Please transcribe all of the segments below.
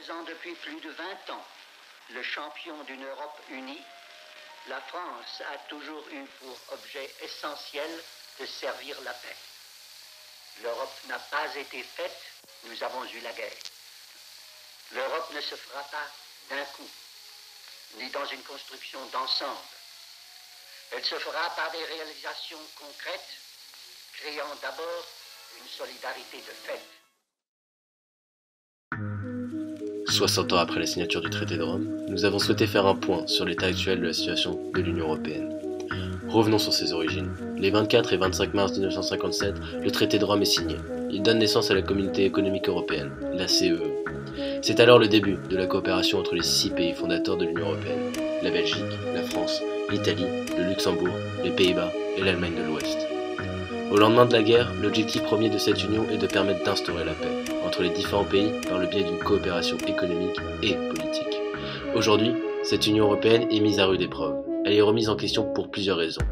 Faisant depuis plus de 20 ans le champion d'une Europe unie, la France a toujours eu pour objet essentiel de servir la paix. L'Europe n'a pas été faite, nous avons eu la guerre. L'Europe ne se fera pas d'un coup, ni dans une construction d'ensemble. Elle se fera par des réalisations concrètes, créant d'abord une solidarité de fait. 60 ans après la signature du traité de Rome, nous avons souhaité faire un point sur l'état actuel de la situation de l'Union européenne. Revenons sur ses origines. Les 24 et 25 mars 1957, le traité de Rome est signé. Il donne naissance à la Communauté économique européenne, la CEE. C'est alors le début de la coopération entre les 6 pays fondateurs de l'Union européenne, la Belgique, la France, l'Italie, le Luxembourg, les Pays-Bas et l'Allemagne de l'Ouest. Au lendemain de la guerre, l'objectif premier de cette union est de permettre d'instaurer la paix entre les différents pays par le biais d'une coopération économique et politique. Aujourd'hui, cette Union européenne est mise à rude épreuve. Elle est remise en question pour plusieurs raisons.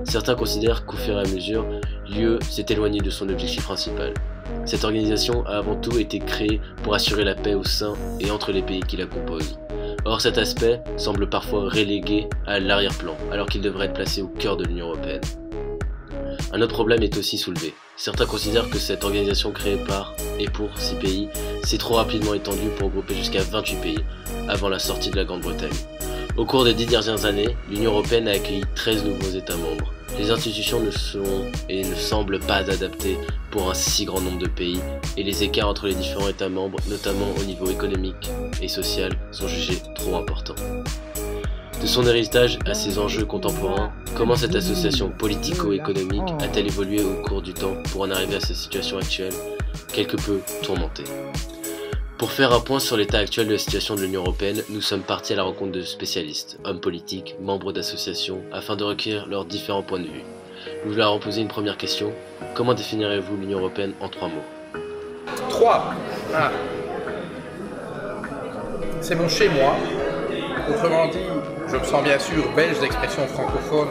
Certains considèrent qu'au fur et à mesure, l'UE s'est éloignée de son objectif principal. Cette organisation a avant tout été créée pour assurer la paix au sein et entre les pays qui la composent. Or, cet aspect semble parfois relégué à l'arrière-plan, alors qu'il devrait être placé au cœur de l'Union européenne. Un autre problème est aussi soulevé. Certains considèrent que cette organisation créée par et pour 6 pays s'est trop rapidement étendue pour regrouper jusqu'à 28 pays avant la sortie de la Grande-Bretagne. Au cours des 10 dernières années, l'Union européenne a accueilli 13 nouveaux États membres. Les institutions ne sont et ne semblent pas adaptées pour un si grand nombre de pays, et les écarts entre les différents États membres, notamment au niveau économique et social, sont jugés trop importants. De son héritage à ses enjeux contemporains, comment cette association politico-économique a-t-elle évolué au cours du temps pour en arriver à cette situation actuelle, quelque peu tourmentée? Pour faire un point sur l'état actuel de la situation de l'Union européenne, nous sommes partis à la rencontre de spécialistes, hommes politiques, membres d'associations, afin de recueillir leurs différents points de vue. Nous leur avons posé une première question. Comment définirez-vous l'Union européenne en 3 mots? 3. C'est mon chez-moi. Autrement dit, je me sens bien sûr belge d'expression francophone,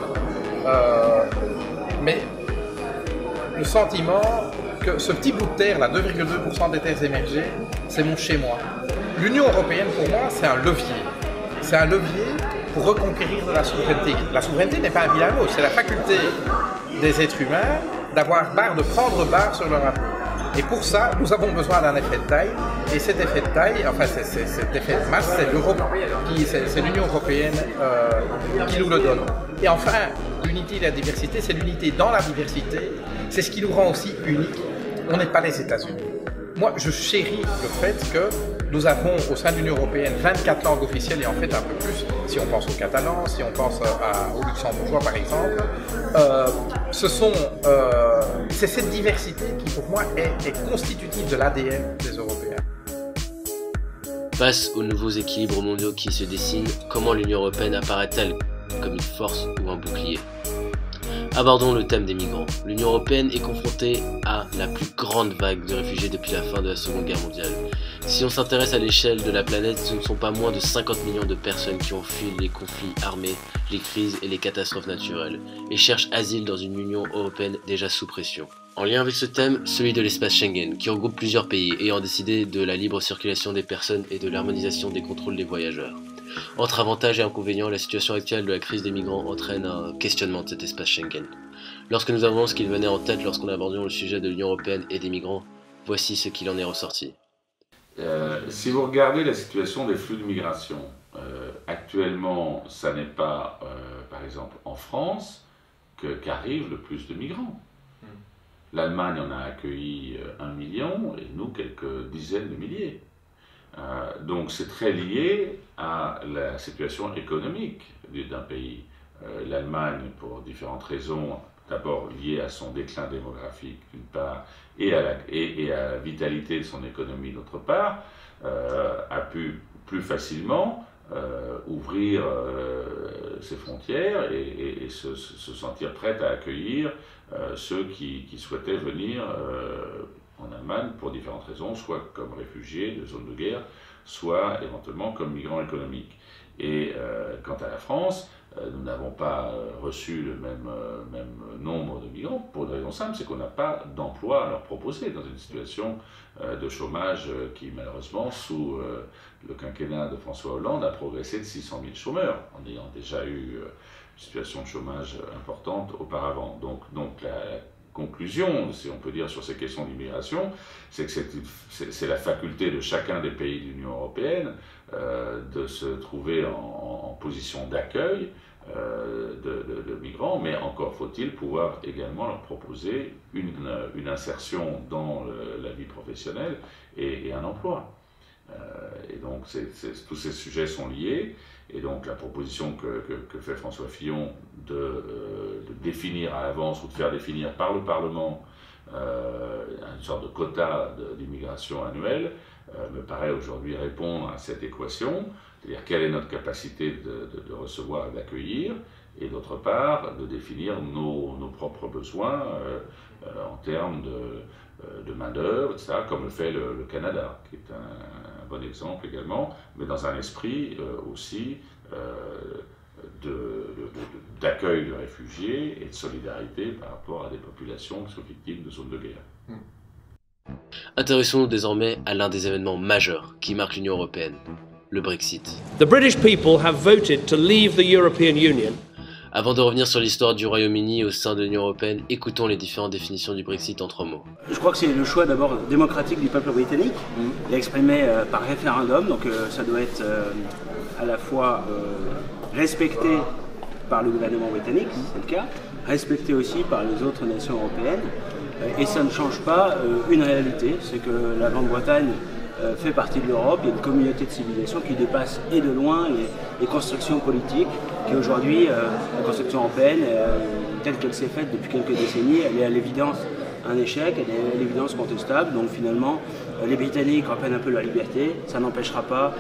mais le sentiment que ce petit bout de terre, là, 2,2% des terres émergées, c'est mon chez-moi. L'Union européenne, pour moi, c'est un levier. C'est un levier pour reconquérir de la souveraineté. La souveraineté n'est pas un vilain mot, c'est la faculté des êtres humains de prendre barre sur leur avenir. Et pour ça, nous avons besoin d'un effet de taille. Et cet effet de taille, enfin cet effet de masse, c'est l'Europe, c'est l'Union européenne qui nous le donne. Et enfin, l'unité et la diversité, c'est l'unité dans la diversité. C'est ce qui nous rend aussi uniques. On n'est pas les États-Unis. Moi, je chéris le fait que nous avons au sein de l'Union européenne 24 langues officielles et en fait un peu plus, si on pense au catalan, si on pense au luxembourgeois par exemple. C'est cette diversité qui pour moi est constitutive de l'ADN des Européens. Face aux nouveaux équilibres mondiaux qui se dessinent, comment l'Union européenne apparaît-elle comme une force ou un bouclier? Abordons le thème des migrants. L'Union européenne est confrontée à la plus grande vague de réfugiés depuis la fin de la Seconde Guerre mondiale. Si on s'intéresse à l'échelle de la planète, ce ne sont pas moins de 50 millions de personnes qui ont fui les conflits armés, les crises et les catastrophes naturelles, et cherchent asile dans une Union européenne déjà sous pression. En lien avec ce thème, celui de l'espace Schengen, qui regroupe plusieurs pays ayant décidé de la libre circulation des personnes et de l'harmonisation des contrôles des voyageurs. Entre avantages et inconvénients, la situation actuelle de la crise des migrants entraîne un questionnement de cet espace Schengen. Lorsque nous avons ce qu'il venait en tête lorsqu'on abordions le sujet de l'Union européenne et des migrants, voici ce qu'il en est ressorti. Si vous regardez la situation des flux de migration, actuellement, ça n'est pas, par exemple, en France qu'arrive le plus de migrants. L'Allemagne en a accueilli 1 million et nous quelques dizaines de milliers. Donc c'est très lié à la situation économique d'un pays. L'Allemagne, pour différentes raisons, d'abord liées à son déclin démographique d'une part, et à la vitalité de son économie d'autre part, a pu plus facilement ouvrir ses frontières et se sentir prête à accueillir ceux qui souhaitaient venir en Allemagne pour différentes raisons, soit comme réfugiés de zones de guerre, soit éventuellement comme migrants économiques. Et quant à la France, nous n'avons pas reçu le même nombre de migrants pour une raison simple, c'est qu'on n'a pas d'emploi à leur proposer dans une situation de chômage qui malheureusement sous le quinquennat de François Hollande a progressé de 600 000 chômeurs en ayant déjà eu une situation de chômage importante auparavant. Donc la conclusion, si on peut dire, sur ces questions d'immigration, c'est que c'est la faculté de chacun des pays de l'Union européenne de se trouver en position d'accueil de migrants, mais encore faut-il pouvoir également leur proposer une insertion dans la vie professionnelle et un emploi. Et donc tous ces sujets sont liés, et donc la proposition que fait François Fillon de définir à l'avance ou de faire définir par le Parlement une sorte de quota d'immigration annuelle me paraît aujourd'hui répondre à cette équation, c'est-à-dire quelle est notre capacité de recevoir et d'accueillir, et d'autre part de définir nos propres besoins en termes de main-d'œuvre, etc., comme le fait le Canada, qui est un bon exemple également, mais dans un esprit aussi d'accueil de réfugiés et de solidarité par rapport à des populations qui sont victimes de zones de guerre. Intéressons-nous désormais à l'un des événements majeurs qui marquent l'Union européenne, le Brexit. The British people have voted to leave the European Union. Avant de revenir sur l'histoire du Royaume-Uni au sein de l'Union européenne, écoutons les différentes définitions du Brexit en 3 mots. Je crois que c'est le choix d'abord démocratique du peuple britannique, exprimé par référendum, donc ça doit être à la fois respecté par le gouvernement britannique, c'est le cas, respecté aussi par les autres nations européennes, et ça ne change pas une réalité, c'est que la Grande-Bretagne fait partie de l'Europe, il y a une communauté de civilisation qui dépasse et de loin les constructions politiques, qui aujourd'hui, la construction européenne, telle qu'elle s'est faite depuis quelques décennies, elle est à l'évidence un échec, elle est à l'évidence contestable, donc finalement les Britanniques reprennent un peu leur liberté, ça n'empêchera pas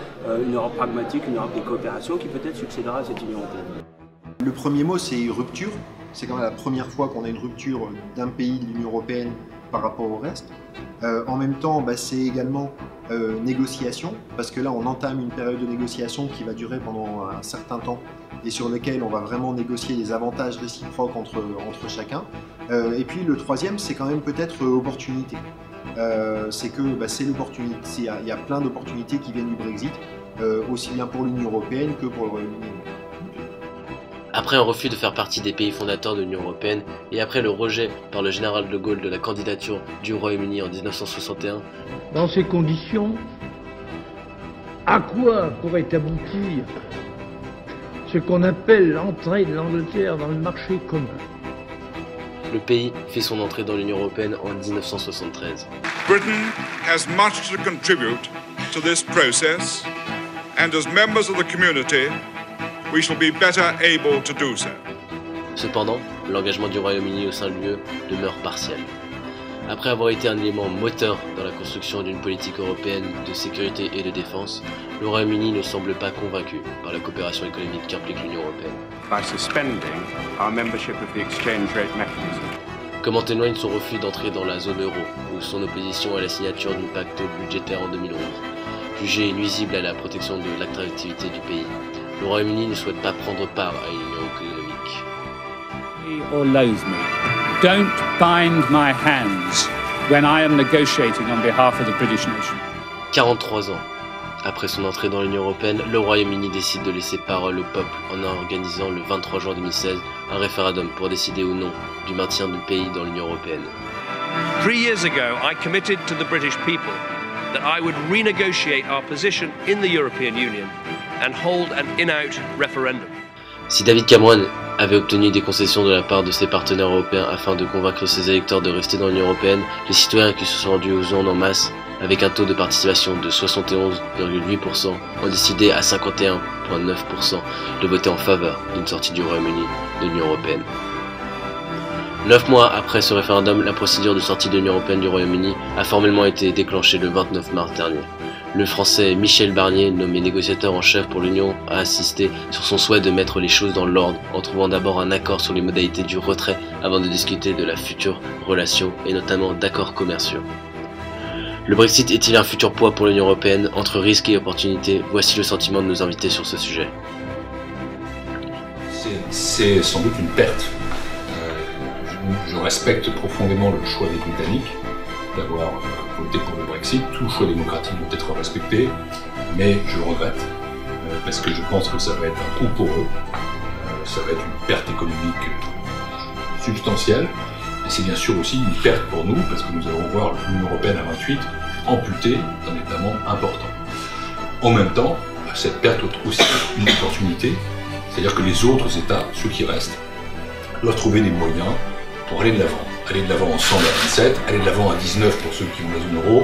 une Europe pragmatique, une Europe des coopérations qui peut-être succédera à cette Union européenne. Le premier mot c'est rupture, c'est quand même la première fois qu'on a une rupture d'un pays de l'Union européenne par rapport au reste. En même temps, c'est également négociation, parce que là on entame une période de négociation qui va durer pendant un certain temps et sur lequel on va vraiment négocier les avantages réciproques entre chacun. Et puis le troisième, c'est quand même peut-être opportunité. C'est que c'est l'opportunité, il y a plein d'opportunités qui viennent du Brexit, aussi bien pour l'Union européenne que pour le Royaume-Uni. Après un refus de faire partie des pays fondateurs de l'Union européenne et après le rejet par le général de Gaulle de la candidature du Royaume-Uni en 1961, dans ces conditions, à quoi pourrait aboutir ce qu'on appelle l'entrée de l'Angleterre dans le marché commun? le pays fait son entrée dans l'Union européenne en 1973. Britain has much to contribute to this process, and as members of the community, we shall be better able to do so. Cependant, l'engagement du Royaume-Uni au sein de l'UE demeure partiel. Après avoir été un élément moteur dans la construction d'une politique européenne de sécurité et de défense, le Royaume-Uni ne semble pas convaincu par la coopération économique qu'implique l'Union européenne. By suspending our membership of the exchange rate mechanism. Comme en témoigne son refus d'entrer dans la zone euro ou son opposition à la signature du pacte budgétaire en 2011, jugé nuisible à la protection de l'attractivité du pays, le Royaume-Uni ne souhaite pas prendre part à une union économique. Or loathe me. Don't bind my hands when I am negotiating on behalf of the British nation. 43 ans après son entrée dans l'Union européenne, le Royaume-Uni décide de laisser parole au peuple en organisant le 23 juin 2016 un référendum pour décider ou non du maintien du pays dans l'Union européenne. 3 years ago, I committed to the British people that I would renegotiate our position in the European Union and hold an in-out referendum. Si David Cameron avait obtenu des concessions de la part de ses partenaires européens afin de convaincre ses électeurs de rester dans l'Union européenne, les citoyens qui se sont rendus aux urnes en masse, avec un taux de participation de 71,8%, ont décidé à 51,9% de voter en faveur d'une sortie du Royaume-Uni de l'Union européenne. 9 mois après ce référendum, la procédure de sortie de l'Union européenne du Royaume-Uni a formellement été déclenchée le 29 mars dernier. Le Français Michel Barnier, nommé négociateur en chef pour l'Union, a insisté sur son souhait de mettre les choses dans l'ordre en trouvant d'abord un accord sur les modalités du retrait avant de discuter de la future relation et notamment d'accords commerciaux. Le Brexit est-il un futur poids pour l'Union Européenne? Entre risques et opportunités, voici le sentiment de nos invités sur ce sujet. C'est sans doute une perte. Je respecte profondément le choix des Britanniques d'avoir voté pour le Brexit. Tout choix démocratique doit être respecté, mais je le regrette, parce que je pense que ça va être un coup pour eux. Ça va être une perte économique substantielle, et c'est bien sûr aussi une perte pour nous, parce que nous allons voir l'Union Européenne à 28 amputée d'un État membre important. En même temps, cette perte est aussi une opportunité, c'est-à-dire que les autres États, ceux qui restent, doivent trouver des moyens pour aller de l'avant. Aller de l'avant ensemble à 27, aller de l'avant à 19 pour ceux qui ont la zone euro.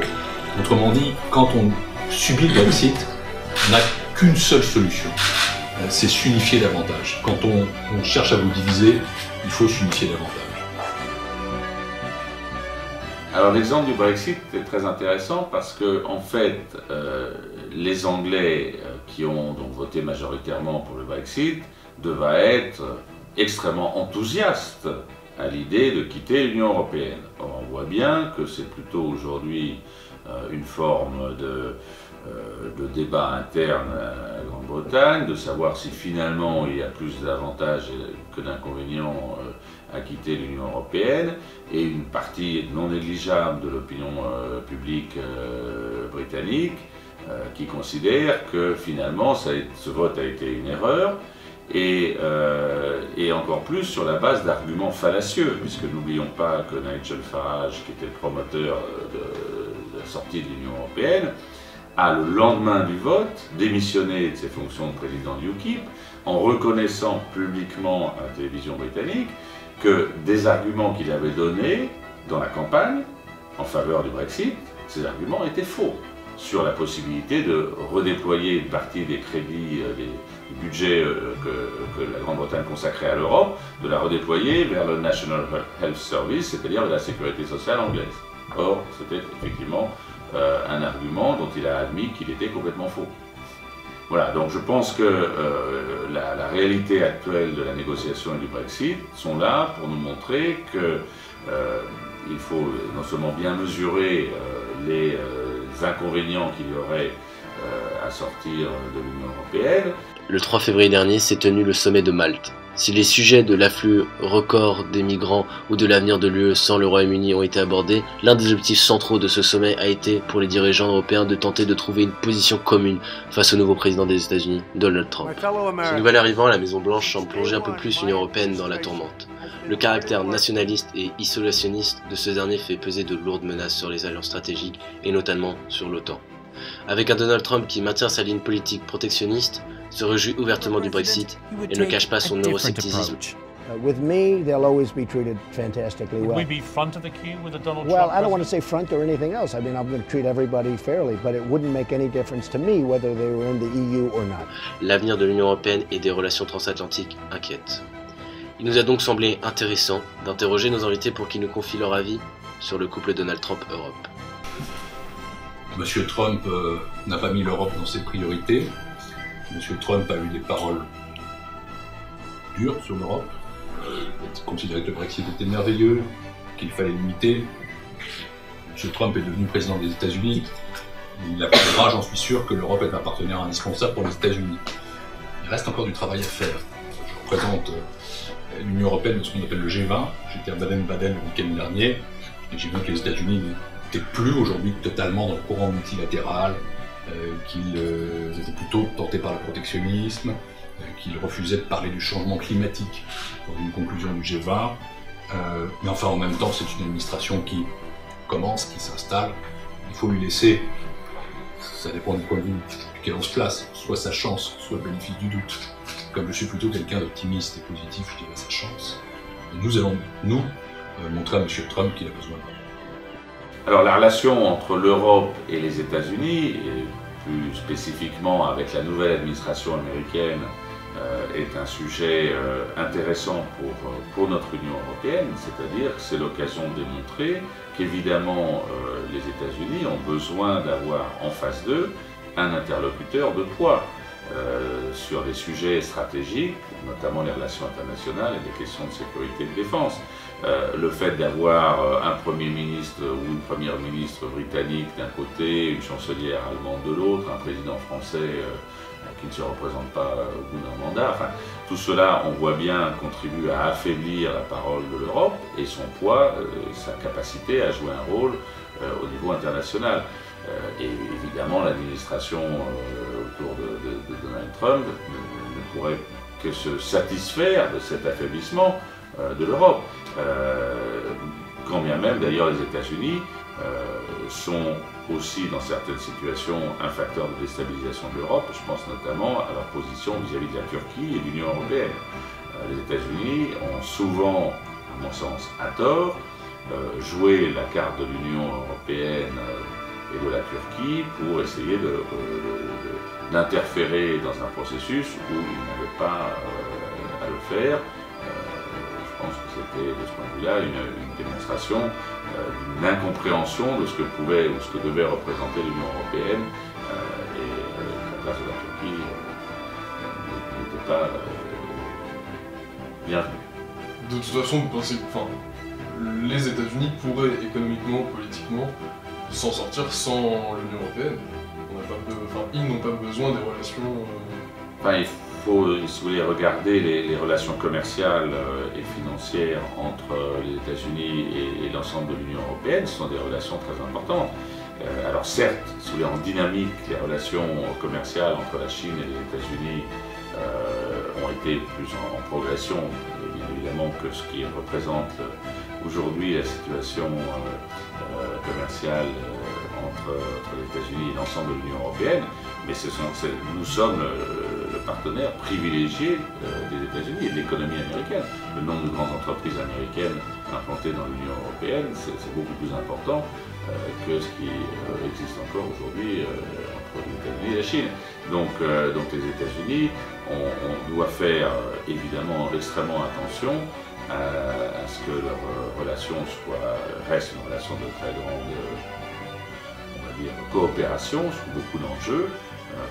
Autrement dit, quand on subit le Brexit, on n'a qu'une seule solution, c'est s'unifier davantage. Quand on cherche à vous diviser, il faut s'unifier davantage. Alors l'exemple du Brexit est très intéressant parce que en fait, les Anglais qui ont donc voté majoritairement pour le Brexit devaient être extrêmement enthousiastes à l'idée de quitter l'Union Européenne. Or, on voit bien que c'est plutôt aujourd'hui une forme de débat interne à la Grande-Bretagne, de savoir si finalement il y a plus d'avantages que d'inconvénients à quitter l'Union Européenne, et une partie non négligeable de l'opinion publique britannique qui considère que finalement ce vote a été une erreur, et encore plus sur la base d'arguments fallacieux, puisque n'oublions pas que Nigel Farage, qui était le promoteur de la sortie de l'Union Européenne, a le lendemain du vote démissionné de ses fonctions de président du UKIP en reconnaissant publiquement à la télévision britannique que des arguments qu'il avait donnés dans la campagne en faveur du Brexit, ces arguments étaient faux sur la possibilité de redéployer une partie des crédits, du budget que la Grande-Bretagne consacrait à l'Europe, de la redéployer vers le National Health Service, c'est-à-dire la sécurité sociale anglaise. Or, c'était effectivement un argument dont il a admis qu'il était complètement faux. Voilà, donc je pense que la réalité actuelle de la négociation et du Brexit sont là pour nous montrer qu'il faut non seulement bien mesurer les inconvénients qu'il y aurait à sortir de l'Union Européenne. Le 3 février dernier s'est tenu le sommet de Malte. Si les sujets de l'afflux record des migrants ou de l'avenir de l'UE sans le Royaume-Uni ont été abordés, l'un des objectifs centraux de ce sommet a été, pour les dirigeants européens, de tenter de trouver une position commune face au nouveau président des États-Unis, Donald Trump. Ce nouvel arrivant à la Maison-Blanche semble plonger un peu plus l'Union européenne dans la tourmente. Le caractère nationaliste et isolationniste de ce dernier fait peser de lourdes menaces sur les alliances stratégiques et notamment sur l'OTAN. Avec un Donald Trump qui maintient sa ligne politique protectionniste, se réjouit ouvertement du Brexit et ne cache pas son euroscepticisme. With me, they'll always be treated fantastically well. Would we be front of the queue with a Donald Trump? Well, I don't want to say front or anything else. I mean, I'm going to treat everybody fairly, but it wouldn't make any difference to me whether they were in the EU or not. L'avenir de l'Union européenne et des relations transatlantiques inquiète. Il nous a donc semblé intéressant d'interroger nos invités pour qu'ils nous confient leur avis sur le couple Donald Trump-Europe. Monsieur Trump n'a pas mis l'Europe dans ses priorités. Monsieur Trump a eu des paroles dures sur l'Europe. Il considérait que le Brexit était merveilleux, qu'il fallait limiter. Monsieur Trump est devenu président des États-Unis. Il affirmera, j'en suis sûr, que l'Europe est un partenaire indispensable pour les États-Unis. Il reste encore du travail à faire. Je représente l'Union européenne de ce qu'on appelle le G20. J'étais à Baden-Baden le week-end dernier et j'ai vu que les États-Unis n'étaient plus aujourd'hui totalement dans le courant multilatéral, qu'ils étaient plutôt tentés par le protectionnisme, qu'ils refusaient de parler du changement climatique dans une conclusion du G20. Mais enfin, en même temps, c'est une administration qui commence, qui s'installe. Il faut lui laisser, ça dépend du point de vue duquel on se place, soit sa chance, soit le bénéfice du doute. Comme je suis plutôt quelqu'un d'optimiste et positif, je dirais sa chance. Et nous allons, montrer à M. Trump qu'il a besoin de nous. Alors la relation entre l'Europe et les États-Unis, et plus spécifiquement avec la nouvelle administration américaine, est un sujet intéressant pour notre Union européenne, c'est-à-dire que c'est l'occasion de démontrer qu'évidemment les États-Unis ont besoin d'avoir en face d'eux un interlocuteur de poids. sur des sujets stratégiques, notamment les relations internationales et les questions de sécurité et de défense. Le fait d'avoir un Premier ministre ou une Première ministre britannique d'un côté, une chancelière allemande de l'autre, un président français qui ne se représente pas au bout d'un mandat, enfin, tout cela, on voit bien, contribue à affaiblir la parole de l'Europe et son poids, sa capacité à jouer un rôle au niveau international. Et évidemment, l'administration autour de Donald Trump ne pourrait que se satisfaire de cet affaiblissement de l'Europe. Quand bien même, d'ailleurs, les États-Unis sont aussi, dans certaines situations, un facteur de déstabilisation de l'Europe. Je pense notamment à leur position vis-à-vis de la Turquie et de l'Union européenne. Les États-Unis ont souvent, à mon sens, à tort, joué la carte de l'Union européenne et de la Turquie pour essayer d'interférer dans un processus où ils n'avaient pas à le faire. Je pense que c'était, de ce point de vue-là, une démonstration d'une incompréhension de ce que pouvait ou ce que devait représenter l'Union européenne et la place de la Turquie n'était pas bienvenue. De toute façon, vous pensez que les États-Unis pourraient économiquement, politiquement, s'en sortir sans l'Union européenne. Ils n'ont pas besoin des relations... Il faut, si vous voulez, regarder les relations commerciales et financières entre les États-Unis et l'ensemble de l'Union européenne. Ce sont des relations très importantes. Alors certes, si vous voulez, en dynamique, les relations commerciales entre la Chine et les États-Unis ont été plus en progression, bien évidemment, que ce qui représente aujourd'hui la situation commerciale entre les États-Unis et l'ensemble de l'Union européenne, mais nous sommes le partenaire privilégié des États-Unis et de l'économie américaine. Le nombre de grandes entreprises américaines implantées dans l'Union européenne, c'est beaucoup plus important que ce qui existe encore aujourd'hui entre les États-Unis et la Chine. Donc les États-Unis, on doit faire évidemment extrêmement attention à ce que leur relation reste une relation de très grande coopération sur beaucoup d'enjeux,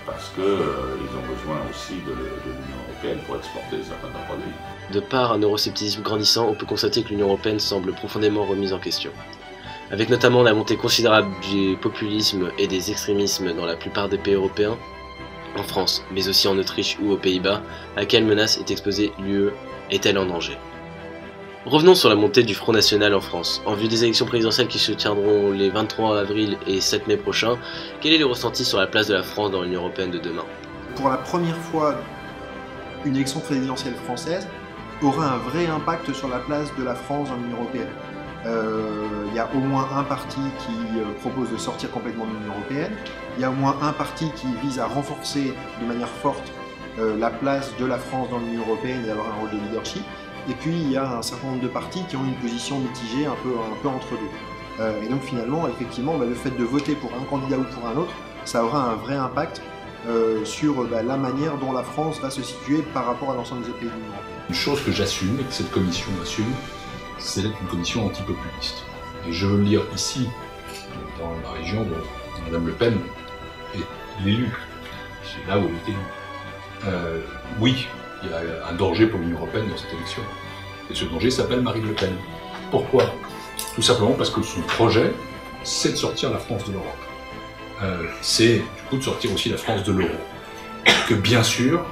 parce qu'ils ont besoin aussi de l'Union européenne pour exporter certains produits. De par un euroscepticisme grandissant, on peut constater que l'Union européenne semble profondément remise en question. Avec notamment la montée considérable du populisme et des extrémismes dans la plupart des pays européens, en France, mais aussi en Autriche ou aux Pays-Bas, à quelle menace est exposée l'UE? Est-elle en danger? Revenons sur la montée du Front National en France. En vue des élections présidentielles qui se tiendront les 23 avril et 7 mai prochains, quel est le ressenti sur la place de la France dans l'Union européenne de demain? Pour la première fois, une élection présidentielle française aura un vrai impact sur la place de la France dans l'Union européenne. Il y a au moins un parti qui propose de sortir complètement de l'Union européenne. Il y a au moins un parti qui vise à renforcer de manière forte la place de la France dans l'Union européenne et avoir un rôle de leadership. Et puis il y a un certain nombre de partis qui ont une position mitigée un peu entre deux. Et donc finalement, effectivement, le fait de voter pour un candidat ou pour un autre, ça aura un vrai impact sur la manière dont la France va se situer par rapport à l'ensemble des pays de l'Union européenne. Une chose que j'assume et que cette commission assume, c'est d'être une commission antipopuliste. Et je veux le dire ici, dans la région dont Mme Le Pen est l'élue. C'est là où elle est élue. Oui, il y a un danger pour l'Union européenne dans cette élection. Et ce danger s'appelle Marine Le Pen. Pourquoi? Tout simplement parce que son projet, c'est de sortir la France de l'Europe. C'est du coup de sortir aussi la France de l'euro. Que bien sûr,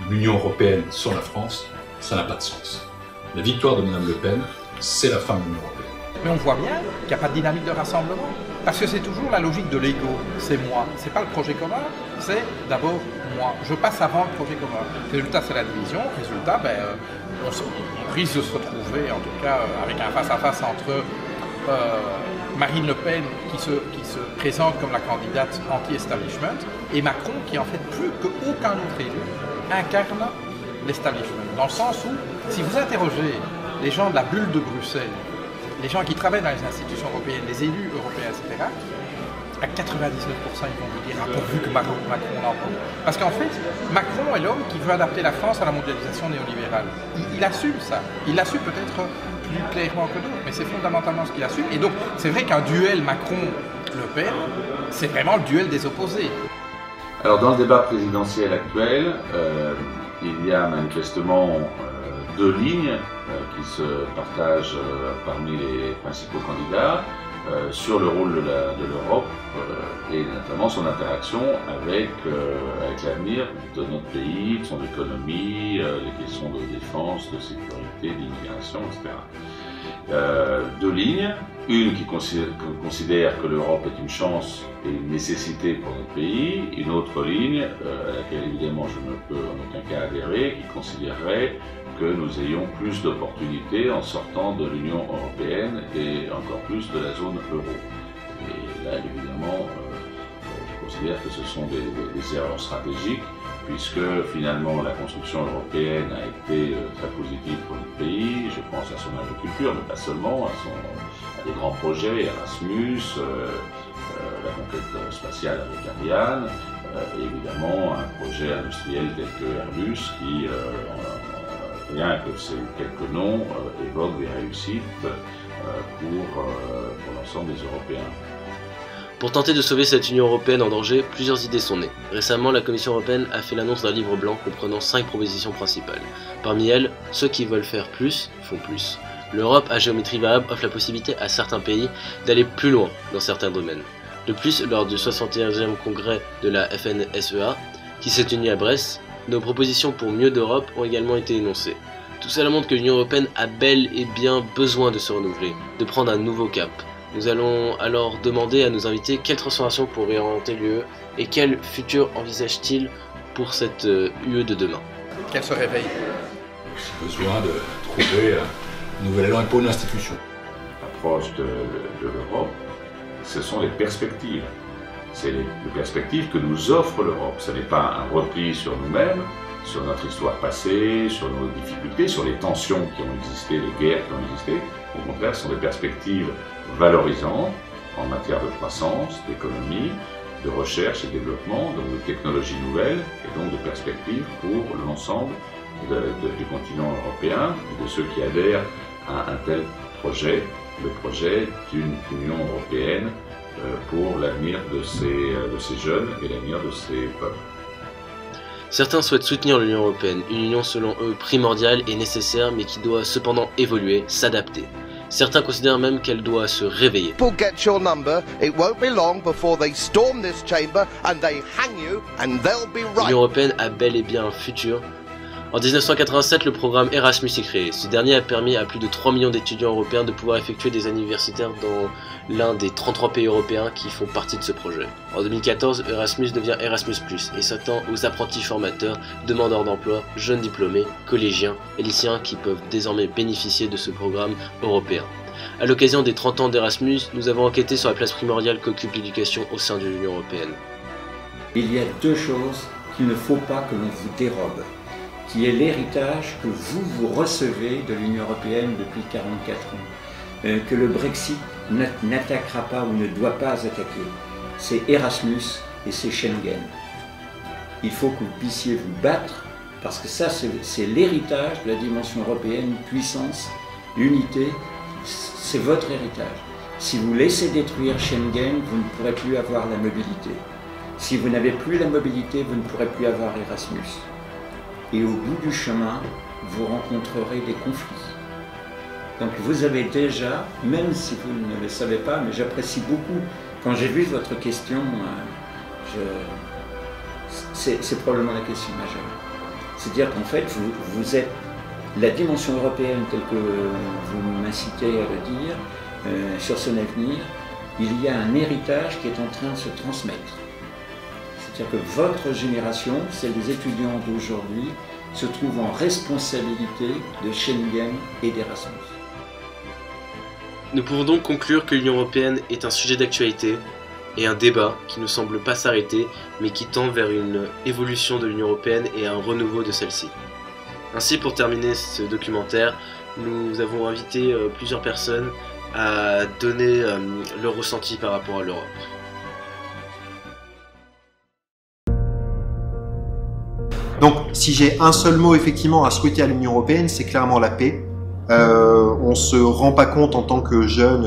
l'Union européenne sans la France, ça n'a pas de sens. La victoire de Mme Le Pen, c'est la fin de l'Union européenne. Mais on voit bien qu'il n'y a pas de dynamique de rassemblement. Parce que c'est toujours la logique de l'ego. C'est moi. C'est pas le projet commun, c'est d'abord moi. Je passe avant le projet commun. Résultat, c'est la division. Résultat, on risque de se retrouver, en tout cas, avec un face-à-face entre Marine Le Pen, qui se présente comme la candidate anti-establishment, et Macron, qui en fait plus qu'aucun autre élu, incarne l'establishment. Dans le sens où, si vous interrogez les gens de la bulle de Bruxelles, les gens qui travaillent dans les institutions européennes, les élus européens, etc., à 99%, ils vont vous dire « pourvu que Macron l'emporte ». Parce qu'en fait, Macron est l'homme qui veut adapter la France à la mondialisation néolibérale. Il assume ça. Il l'assume peut-être plus clairement que d'autres, mais c'est fondamentalement ce qu'il assume. Et donc, c'est vrai qu'un duel Macron-Le Pen, c'est vraiment le duel des opposés. Alors dans le débat présidentiel actuel, il y a manifestement deux lignes qui se partagent parmi les principaux candidats sur le rôle de l'Europe et notamment son interaction avec l'avenir de notre pays, de son économie, les questions de défense, de sécurité, d'immigration, etc. Deux lignes, une qui considère que l'Europe est une chance et une nécessité pour notre pays, une autre ligne, à laquelle évidemment je ne peux en aucun cas adhérer, qui considérerait que nous ayons plus d'opportunités en sortant de l'Union européenne et encore plus de la zone euro. Et là évidemment, je considère que ce sont des erreurs stratégiques, puisque finalement la construction européenne a été très positive pour notre pays. Je pense à son agriculture, mais pas seulement, à des grands projets, Erasmus, la conquête spatiale avec Ariane, et évidemment un projet industriel tel que Airbus qui, rien que ces quelques noms, évoque des réussites pour l'ensemble des Européens. Pour tenter de sauver cette Union européenne en danger, plusieurs idées sont nées. Récemment, la Commission européenne a fait l'annonce d'un livre blanc comprenant 5 propositions principales. Parmi elles, ceux qui veulent faire plus, font plus. L'Europe à géométrie variable offre la possibilité à certains pays d'aller plus loin dans certains domaines. De plus, lors du 61e congrès de la FNSEA, qui s'est tenu à Brest, nos propositions pour mieux d'Europe ont également été énoncées. Tout cela montre que l'Union européenne a bel et bien besoin de se renouveler, de prendre un nouveau cap. Nous allons alors demander à nos invités quelle transformation pour réorienter l'UE et quel futur envisage-t-il pour cette UE de demain. Qu'elle se réveille. J'ai besoin de trouver un nouvel élan pour une institution. L'approche de l'Europe, ce sont les perspectives. C'est les perspectives que nous offre l'Europe. Ce n'est pas un repli sur nous-mêmes, sur notre histoire passée, sur nos difficultés, sur les tensions qui ont existé, les guerres qui ont existé. Au contraire, ce sont des perspectives valorisantes en matière de croissance, d'économie, de recherche et développement, donc de technologies nouvelles et donc de perspectives pour l'ensemble du continent européen et de ceux qui adhèrent à un tel projet, le projet d'une Union européenne pour l'avenir de ces jeunes et l'avenir de ces peuples. Certains souhaitent soutenir l'Union européenne, une union selon eux primordiale et nécessaire mais qui doit cependant évoluer, s'adapter. Certains considèrent même qu'elle doit se réveiller. L'Union européenne a bel et bien un futur. En 1987, le programme Erasmus est créé. Ce dernier a permis à plus de 3 millions d'étudiants européens de pouvoir effectuer des années universitaires dans l'un des 33 pays européens qui font partie de ce projet. En 2014, Erasmus devient Erasmus+, et s'attend aux apprentis formateurs, demandeurs d'emploi, jeunes diplômés, collégiens et lycéens qui peuvent désormais bénéficier de ce programme européen. À l'occasion des 30 ans d'Erasmus, nous avons enquêté sur la place primordiale qu'occupe l'éducation au sein de l'Union européenne. Il y a deux choses qu'il ne faut pas que l'on vous dérobe, qui est l'héritage que vous recevez de l'Union européenne depuis 44 ans, que le Brexit n'attaquera pas ou ne doit pas attaquer. C'est Erasmus et c'est Schengen. Il faut que vous puissiez vous battre, parce que ça c'est l'héritage de la dimension européenne, puissance, unité, c'est votre héritage. Si vous laissez détruire Schengen, vous ne pourrez plus avoir la mobilité. Si vous n'avez plus la mobilité, vous ne pourrez plus avoir Erasmus. Et au bout du chemin, vous rencontrerez des conflits. Donc vous avez déjà, même si vous ne le savez pas, mais j'apprécie beaucoup, quand j'ai vu votre question, c'est probablement la question majeure. C'est-à-dire qu'en fait, vous êtes la dimension européenne telle que vous m'incitez à le dire, sur son avenir, il y a un héritage qui est en train de se transmettre. C'est-à-dire que votre génération, celle des étudiants d'aujourd'hui, se trouve en responsabilité de Schengen et d'Erasmus. Nous pouvons donc conclure que l'Union européenne est un sujet d'actualité et un débat qui ne semble pas s'arrêter, mais qui tend vers une évolution de l'Union européenne et un renouveau de celle-ci. Ainsi, pour terminer ce documentaire, nous avons invité plusieurs personnes à donner leur ressenti par rapport à l'Europe. Donc, si j'ai un seul mot effectivement à souhaiter à l'Union européenne, c'est clairement la paix. On se rend pas compte en tant que jeune